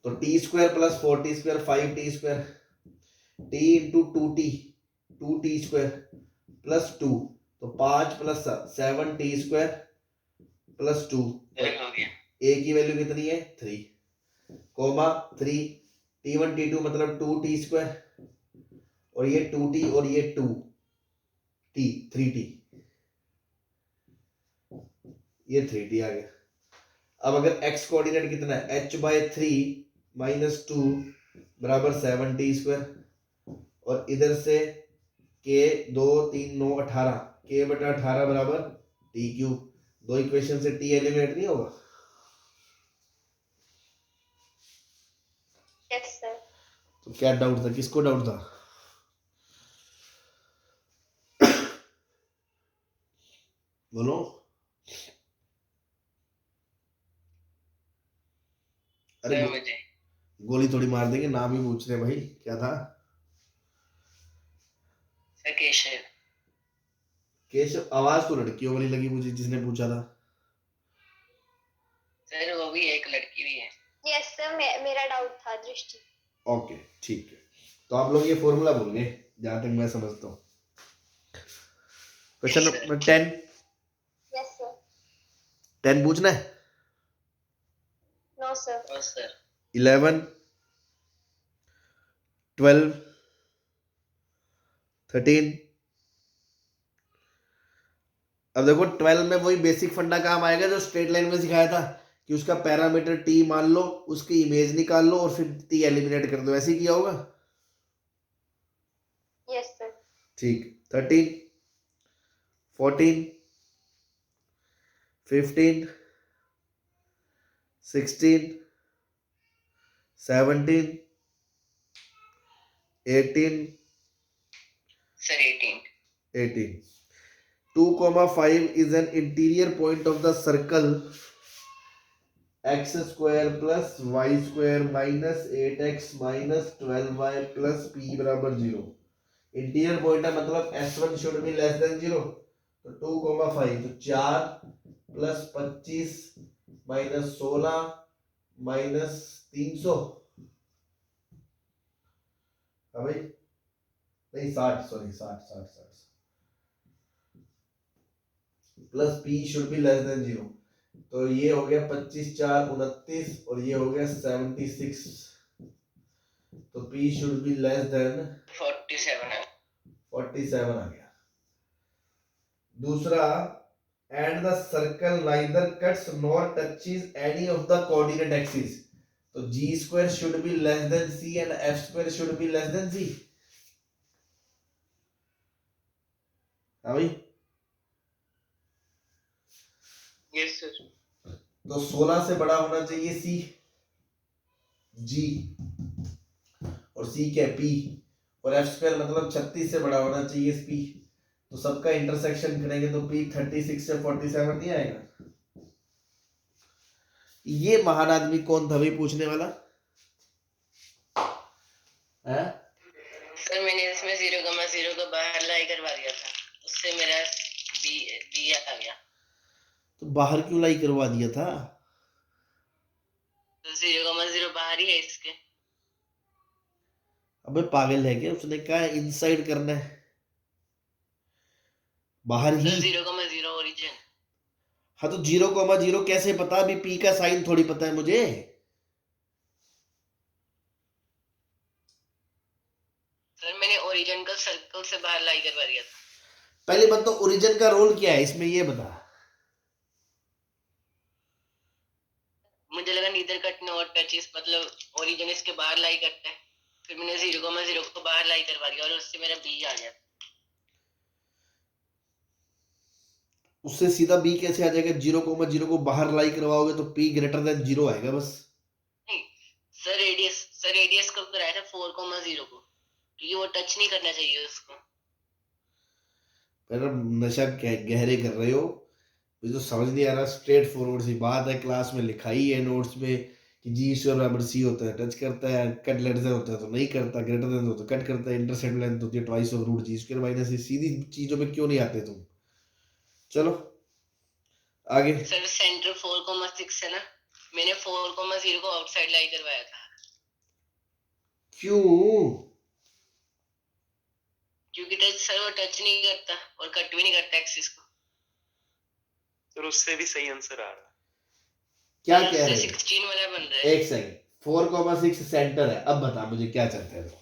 तो t² plus 4t² 5t² t into 2t² plus 2 तो 5 प्लस 7t² प्लस 2
Correct हो गया.
a की वैल्यू कितनी है 3 कोमा 3 t1 t2 मतलब 2t² और ये 2t और ये 2t 3t ये 3t आ गया अब अगर x कोऑर्डिनेट कितना है h/3 माइनस 2 बराबर 7t² और इधर से k 2 3 9 18 k/18 बराबर t³ दो इक्वेशन से t एलिमिनेट नहीं होगा
Yes, sir.
तो क्या डाउट था किसको डाउट था बोलो अरे
Sir, मुझे.
गोली थोड़ी मार देंगे नाम ही पूछ रहे हैं भाई क्या था
Sir, केशव.
केशव आवाज तो लड़कियों वाली लगी मुझे जिसने पूछा था
Sir, वो भी एक लड़की भी है.
Yes, sir. मेरा डाउट था दृष्टि.
ओके ठीक है तो आप लोग ये फॉर्मूला भूल गए जहां तक मैं समझता हूँ क्वेश्चन नंबर 10
Yes, sir.
10 पूछना है
No, sir.
Oh, sir.
11 12 13 अब देखो 12 में वही बेसिक फंडा काम आएगा जो स्ट्रेट लाइन में सिखाया था कि उसका पैरामीटर t मान लो उसकी इमेज निकाल लो और फिर t एलिमिनेट कर दो ऐसे ही किया होगा
Yes, sir.
ठीक 13 14 15 16 17 18
Sir, 18.
18 2,5 is an interior point of the circle x² plus y² minus 8x minus 12y plus p बराबर 0 इंटीरियर पॉइंट है मतलब s1 should be less than 0 तो 2,5 तो 4 प्लस 25 माइनस 16 माइनस 300 हाँ भाई नहीं 60 sorry 60 plus p should be less than 0 तो ये हो गया 25 4 29 और ये हो गया 76 तो p should be less than
47 है.
47 आ गया दूसरा and the circle neither cuts nor touches any of the coordinate axes तो g² should be less than c and f² should be less than c हाँ भाई
Yes, sir.
तो 16 से बड़ा होना चाहिए c g और c क्या p और f² मतलब 36 से बड़ा होना चाहिए p तो सबका इंटरसेक्शन करेंगे तो p 36 से 47 नहीं आएगा ये महान आदमी कौन था भाई पूछने वाला है
सर मैंने इसमें 0,0 को बाहर लाई करवा दिया था उससे मेरा बी आ गया
तो बाहर क्यों लाई करवा दिया था
तो 0,0 बाहर ही है इसके
अबे पागल है क्या उसने कहा इनसाइड करना है बाहर ही।
0,0 ओरिजिन।
हाँ तो 0,0 कैसे पता? अभी पी का साइन थोड़ी पता है मुझे।
सर मैंने ओरिजिन का सर्कल से बाहर लाई करवा दिया था।
पहले बात तो ओरिजिन का रोल क्या है इसमें, ये बता।
मुझे लगा नीदर कट नॉट टचेस, मतलब ओरिजिन इसके बाहर लाई करता है। फिर मैंने 0,0 को बाहर लाई करवा दिया और उससे मेरा बी आ गया।
उससे सीधा बी कैसे आ जाएगा? 0,0 को बाहर लाई करवाओगे तो पी ग्रेटर देन 0 आएगा बस।
नहीं सर रेडियस को कराया था 4,0 को, क्योंकि वो टच नहीं करना चाहिए उसको।
पर नशा गहरे कर रहे हो, मुझे तो समझ नहीं आ रहा। स्ट्रेट फॉरवर्ड सी बात है, क्लास में लिखाई है नोट्स में कि जी स्क्वायर बराबर सी होता है, टच करता है, कट लेटर देन होता है तो नहीं करता, ग्रेटर देन होता है कट करता है, इंटरसेप्ट लेंथ होती है twice of root g square minus. सीधी चीजों में क्यों नहीं आते तुम? चलो आगे।
सर सेंटर 4,6 है ना, मैंने 4,0 को आउटसाइड लाई करवाया था।
क्यों?
क्योंकि सर वो टच नहीं करता और कट भी नहीं करता एक्सिस को।
सर उससे भी सही आंसर आ रहा है।
क्या कह रहे हो?
16 वाला बन रहा है।
एक सेकंड, 4,6 सेंटर है। अब बता मुझे क्या चाहते हैं तुम?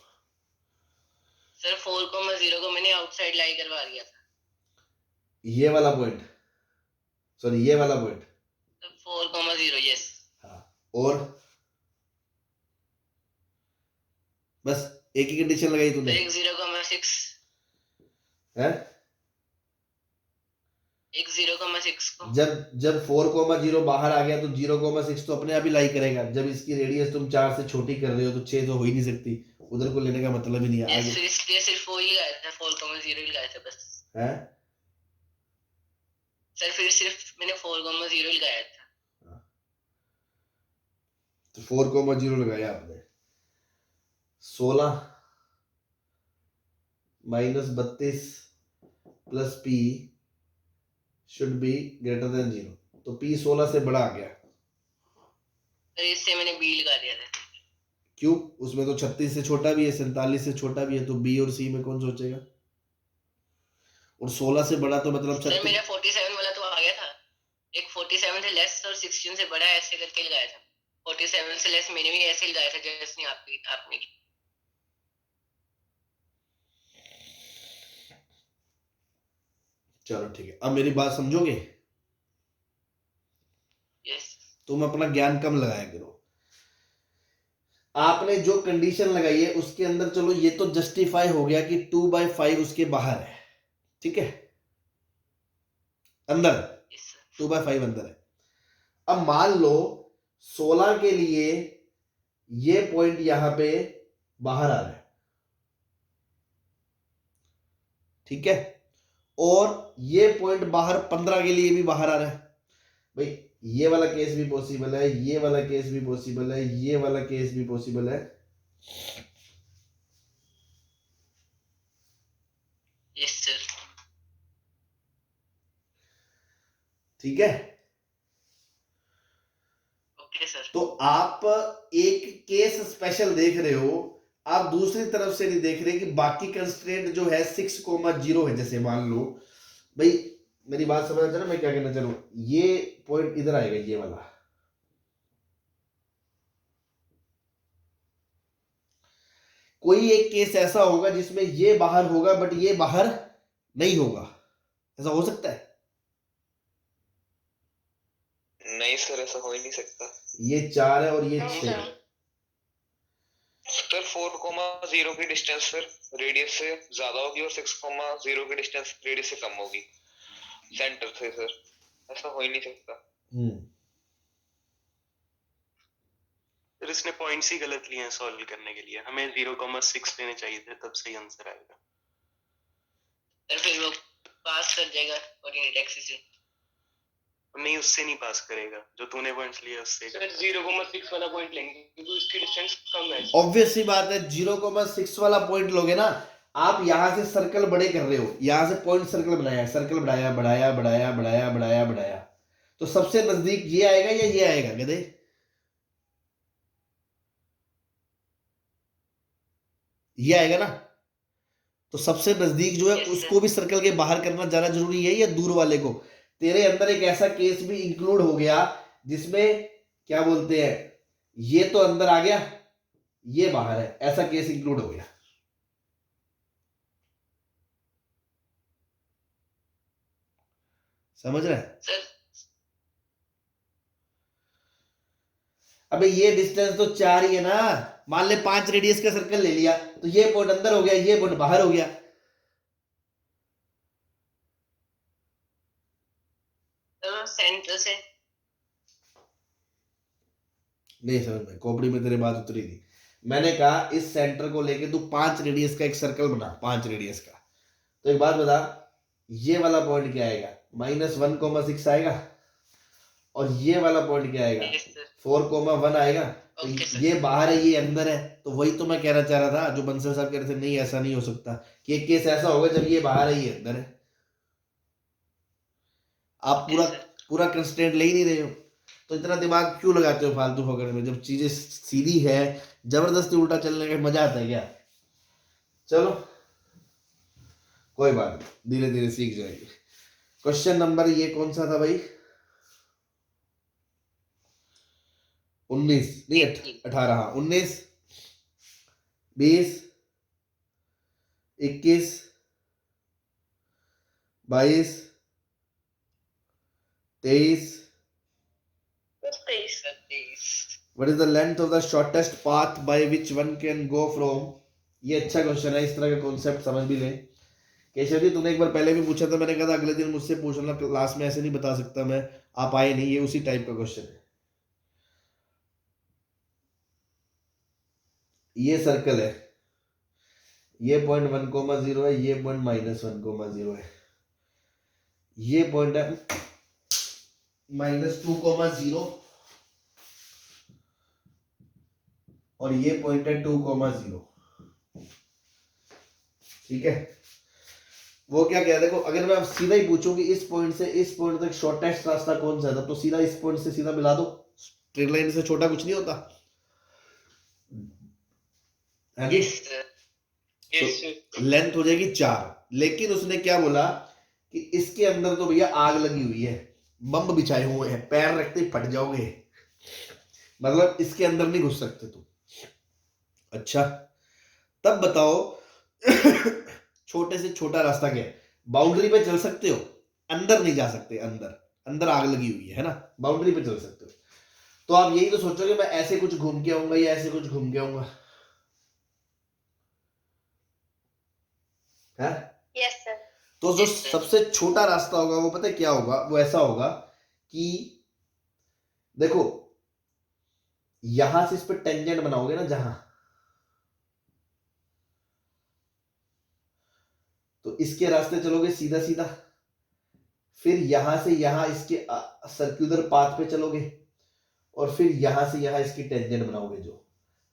सर 4,0 को मैंने आउटसाइड लाई करवा दिया था।
ये वाला पॉइंट, सॉरी ये वाला पॉइंट।
4,0 यस।
हाँ, और बस एक ही कंडीशन लगाई तूने?
0,6
है
0,6 को।
जब 4,0 बाहर आ गया तो 0,6 तो अपने आप ही लाई करेगा। जब इसकी रेडियस तुम 4 से छोटी कर रहे हो तो 6 तो हो ही नहीं सकती, उधर को लेने का मतलब ही नहीं है। आगे
इसलिए सिर्फ वो ही लगाया था, 4,0 ही लगाया था बस।
है
सर फिर सिर्फ मैंने 4,0 ही लगाया था।
तो 4,0 लगाया आपने। 16 minus 32 plus P should be greater than 0, तो पी 16 से बड़ा आ गया।
सर इससे मैंने बी लगा दिया था।
क्यों? उसमें तो 36 से छोटा भी है, 47 से छोटा भी है, तो बी और सी में कौन सोचेगा? और 16 से बड़ा तो मतलब
सर
36।
मेरा 47 वाला तो आ गया था, एक 47 से लेस और 16 से बड़ा ऐसे करके लगाया था। 47 से लेस मैंने भी ऐसे लगाया था जैसे आपने की।
चलो ठीक है, अब मेरी बात समझोगे?
यस।
तुम अपना ज्ञान कम लगाया करो। आपने जो कंडीशन लगाई है उसके अंदर, चलो ये तो जस्टिफाई हो गया कि 2/5 उसके बाहर है, ठीक है, अंदर 2/5 अंदर है। अब मान लो 16 के लिए ये पॉइंट यहां पे बाहर आ रहा है, ठीक है, और ये पॉइंट बाहर 15 के लिए भी बाहर आ रहा है। भाई ये वाला केस भी पॉसिबल है, ये वाला केस भी पॉसिबल है, ये वाला केस भी पॉसिबल है।
Yes sir.
ठीक है,
ओके सर।
तो आप एक केस स्पेशल देख रहे हो, आप दूसरी तरफ से नहीं देख रहे कि बाकी कंस्ट्रेंट जो है 6,0 है। जैसे मान लो, भाई मेरी बात समझ ना मैं क्या कहना चाह रहा हूं, ये पॉइंट इधर आएगा, ये वाला। कोई एक केस ऐसा होगा जिसमें ये बाहर होगा बट ये बाहर नहीं होगा, ऐसा हो सकता है?
नहीं सर, ऐसा हो ही नहीं सकता।
ये 4 है और ये
नहीं
6 है।
सर।
सर 4,0 की डिस्टेंस सर रेडियस से ज्यादा होगी और 6,0 की डिस्टेंस रेडियस से कम होगी सेंटर से सर, ऐसा हो ही नहीं सकता।
सर इसने पॉइंट्स ही गलत लिए हैं सॉल्व करने के लिए, हमें 0,6 लेने चाहिए थे, तब सही आंसर आएगा।
सर फिर वो पास कर जाएगा कोऑर्डिनेट एक्सिस से।
नहीं, उससे नहीं पास करेगा, जो तूने पॉइंट्स लिए उससे।
सर 0,6 वाला पॉइंट लेंगे क्योंकि उसकी डिस्टेंस कम है।
ऑब्वियस सी बात है, 0,6 वाला पॉइंट लोगे ना आप। यहां से सर्कल बड़े कर रहे हो, यहां से पॉइंट सर्कल बनाया, सर्कल बढ़ाया बढ़ाया बढ़ाया बढ़ाया बढ़ाया बढ़ाया, तो सबसे नजदीक ये आएगा या ये आएगा गधे? ये आएगा ना। तो सबसे नजदीक जो है
Yes,
उसको भी सर्कल के बाहर करना ज्यादा जरूरी है या दूर वाले को? तेरे अंदर एक ऐसा केस भी इंक्लूड हो गया जिसमें क्या बोलते हैं, ये तो अंदर आ गया, ये बाहर है, ऐसा केस इंक्लूड हो गया। समझ रहे हैं?
सर
अबे ये डिस्टेंस तो 4 ही है ना। मान ले 5 रेडियस का सर्कल ले लिया तो ये पॉइंट अंदर हो गया, ये पॉइंट बाहर हो गया।
सेंटर से
नहीं समझ में, खोपड़ी में तेरे बात उतरी थी। मैंने कहा इस सेंटर को लेके तू 5 रेडियस का एक सर्कल बना, 5 रेडियस का। तो एक बात बता, ये वाला पॉइंट क्या आएगा? -1,6 आएगा। और ये वाला पॉइंट क्या आएगा?
Yes, sir.
4,1 आएगा। तो
Okay, sir.
ये बाहर है, ये अंदर है। तो वही तो मैं कहना चाह रहा था, जो बंसल साहब कह रहे थे नहीं ऐसा नहीं हो सकता, कि एक केस ऐसा होगा जब ये बाहर है ये अंदर है। आप पूरा
Yes, sir.
पूरा कंस्ट्रेंट ले ही नहीं रहे हो, तो इतना दिमाग क्यों लगाते हो फालतू पकड़ में? जब चीजें सीधी है, जबरदस्ती उल्टा चलने का मजा आता है क्या? चलो कोई बात नहीं, धीरे धीरे सीख जाएंगे। क्वेश्चन नंबर ये कौन सा था भाई? 19 नहीं 18। हाँ 19, 20, 21, 22, 23। What is the length of the shortest path by which one can go from? ये अच्छा क्वेश्चन है, इस तरह का कॉन्सेप्ट समझ भी लें। केशव जी तूने एक बार पहले भी पूछा था, मैंने कहा था अगले दिन मुझसे पूछना, क्लास में ऐसे नहीं बता सकता मैं, आप आए नहीं। ये उसी टाइप का क्वेश्चन है। ये सर्कल है, ये पॉइंट 1,0 है, ये पॉइंट -1,0 है, ये पॉइंट है -2,0 और ये पॉइंट है 2,0। ठीक है, वो क्या कह, देखो अगर मैं अब सीधा ही पूछूं कि इस पॉइंट से इस पॉइंट तक शॉर्टेस्ट रास्ता कौन सा था, तो सीधा इस पॉइंट से सीधा मिला दो। स्ट्रेट लाइन से छोटा कुछ नहीं होता है कि? तो लेंथ हो जाएगी 4। लेकिन उसने क्या बोला कि इसके अंदर तो भैया आग लगी हुई है, बम बिछाए हुए हैं, पैर रखते ही फट जाओगे, मतलब इसके अंदर नहीं घुस सकते तुम। अच्छा तब बताओ छोटे से छोटा रास्ता क्या है? बाउंड्री पे चल सकते हो, अंदर नहीं जा सकते। अंदर आग लगी हुई है ना, बाउंड्री पे चल सकते हो। तो आप यही तो सोचोगे मैं ऐसे कुछ घूम के आऊंगा या ऐसे कुछ घूम के आऊंगा, है?
Yes sir.
तो जो सबसे छोटा रास्ता होगा वो पता है क्या होगा? वो ऐसा होगा कि देखो यहां से इस पर टेंजेंट बनाओगे ना जहां, तो इसके रास्ते चलोगे सीधा सीधा, फिर यहां से यहां इसके सर्कुलर पाथ पे चलोगे, और फिर यहां से यहां इसकी टेंजेंट बनाओगे। जो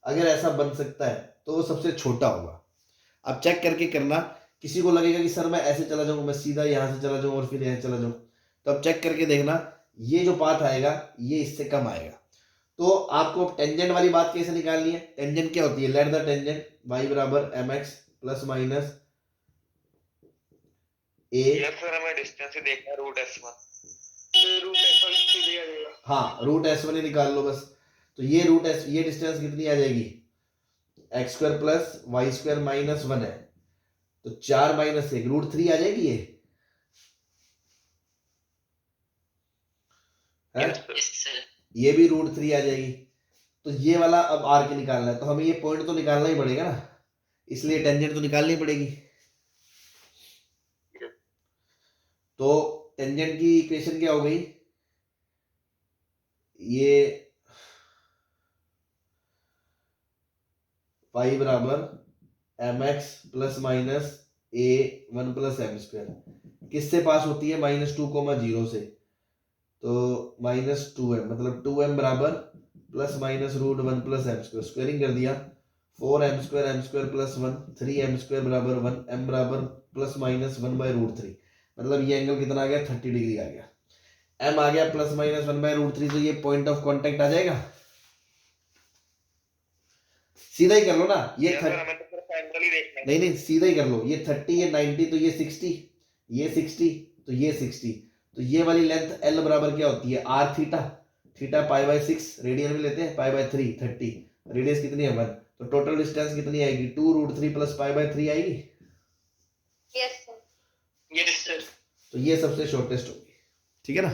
अगर ऐसा बन सकता है तो वो सबसे छोटा होगा। अब चेक करके करना, किसी को लगेगा कि सर मैं ऐसे चला जाऊंगा, मैं सीधा यहां से चला जाऊं और फिर यहां चला जाऊं, तो अब चेक करके देखना ये जो पाथ आएगा ये इससे कम आएगा। तो आपको टेंजेंट वाली बात कैसे निकालनी है? टेंजेंट क्या होती है? लेट द टेंजेंट y बराबर mx plus minus a।
Sir हमें डिस्टेंस ही देखना है, रूट s1।
हाँ रूट s1 ही निकाल लो बस। तो ये ये डिस्टेंस कितनी आ जाएगी? x² प्लस y² माइनस 1 है, तो 4 माइनस 1 √3 आ जाएगी ये, है? ये भी √3 आ जाएगी। तो ये वाला अब r के निकालना है, तो हमें ये पॉइंट तो निकालना ही पड़ेगा ना, इसलिए टेंजेंट तो निकालनी पड़ेगी। तो टेंजेंट की इक्वेशन क्या हो गई? ये y बराबर mx plus minus a1 plus m², किससे पास होती है? -2,0 से, तो -2m, मतलब 2m बराबर plus minus √1 plus m², squaring कर दिया, 4m² m² प्लस 1, 3m² बराबर 1, m बराबर प्लस माइनस 1/√3, मतलब ये एंगल कितना आ गया? 30 डिग्री आ गया। m आ गया प्लस माइनस 1/√3, तो ये पॉइंट ऑफ कांटेक्ट आ जाएगा। सीधा ही कर लो ना, ये
एंगल ही देखना है।
नहीं नहीं, सीधा ही कर लो। ये 30, ये 90, तो ये 60, ये 60, तो ये 60, तो ये वाली लेंथ L बराबर क्या होती है? r theta, theta pi by 6, radian में लेते हैं, पाई बाय 3, 30, रेडियस कितनी है 1, तो टोटल डिस्टेंस कितनी आएगी? 2√3 प्लस पाई बाय 3 आएगी।
Yes sir.
Yes sir.
तो ये सबसे शॉर्टेस्ट होगी, ठीक है ना?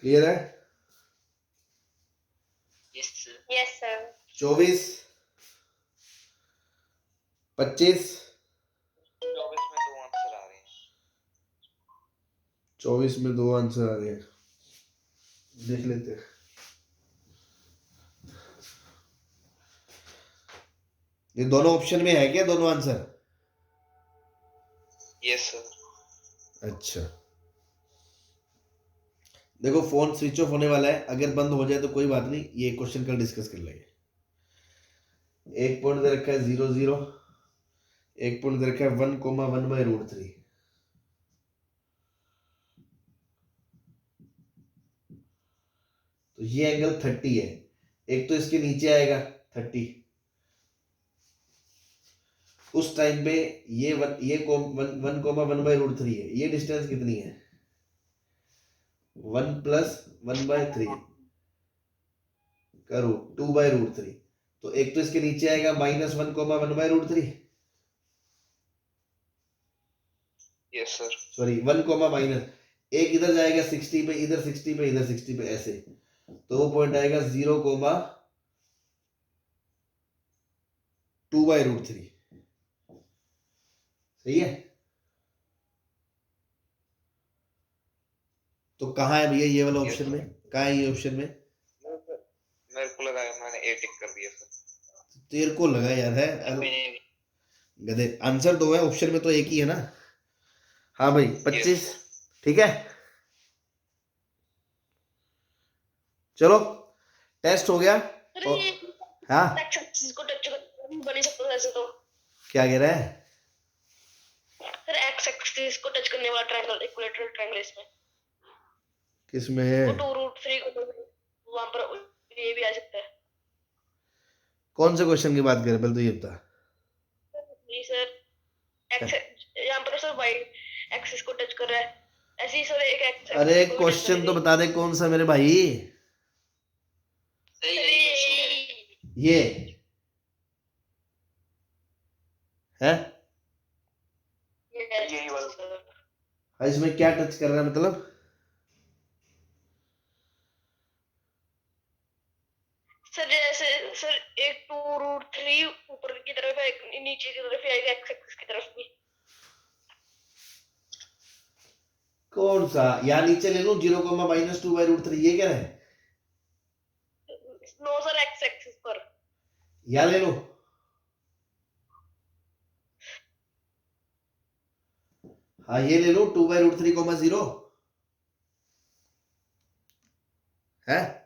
क्लियर है?
Yes sir.
Yes sir.
24, 25,
24 में दो आंसर आ रहे हैं।
24 में 2 आंसर आ रहे हैं, देख लेते हैं। ये दोनों ऑप्शन में है क्या, दोनों आंसर?
Yes sir.
अच्छा, देखो फोन स्विच ऑफ होने वाला है, अगर बंद हो जाए तो कोई बात नहीं, ये क्वेश्चन कल डिस्कस कर लेंगे। एक पॉइंट दे रखा है 0 0, एक पॉइंट दे रखा है 1,1/√3। तो ये एंगल 30 है, एक तो इसके नीचे आएगा 30, उस टाइम पे ये 1,1/√3 है, ये डिस्टेंस कितनी है? 1 + 1/3 करो 2/√3, तो एक तो इसके नीचे आएगा -1,1/√3,
यस सर।
सॉरी 1, एक इधर जाएगा 60 पे, इधर 60 पे, इधर 60 पे, ऐसे, तो वो पॉइंट आएगा 0,2/√3। सही है? तो कहाँ है भैया ये वाला ऑप्शन में? कहाँ है ये ऑप्शन में?
मेरे को लगा मैंने ए टिक कर दिया सर।
तेरे को लगा यार है गधे, आंसर दो है, ऑप्शन में तो एक ही है ना। हाँ भाई 25, ठीक है। चलो टेस्ट हो गया। और हाँ
इसको टच बन ही सकता है ऐसे तो।
क्या कह रहा है?
सर एक्स एक्सिस को टच करने वाला ट्रायंगल, इक्विलेटरल ट्रायंगल इसमें
किसमें है?
वो 2√3 को वहां पर ये भी आ सकता है।
कौन से क्वेश्चन की बात कर रहे हैं, पहले तो ये बता।
जी सर, एक्स यहाँ पर सर वाई एक्सिस को टच कर रहा है, ऐसे ही सर एक एक्स।
अरे क्वेश्चन तो बता दे कौन सा मेरे भाई।
सर यही क्वेश्चन है।
ये है
यही वाला।
इसमें क्या टच कर रहा है मतलब?
सर जैसे सर एक 2√3 ऊपर की तरफ है, एक नीचे की तरफ है, एक एक्स एक्सिस की तरफ भी।
कौन सा? यहाँ नीचे ले लूं 0,-2/√3, ये कह रहा है?
नो सर, एक्स एक्सिस पर।
यहाँ ले लो, हाँ ये ले लो 2/√3, 0 है।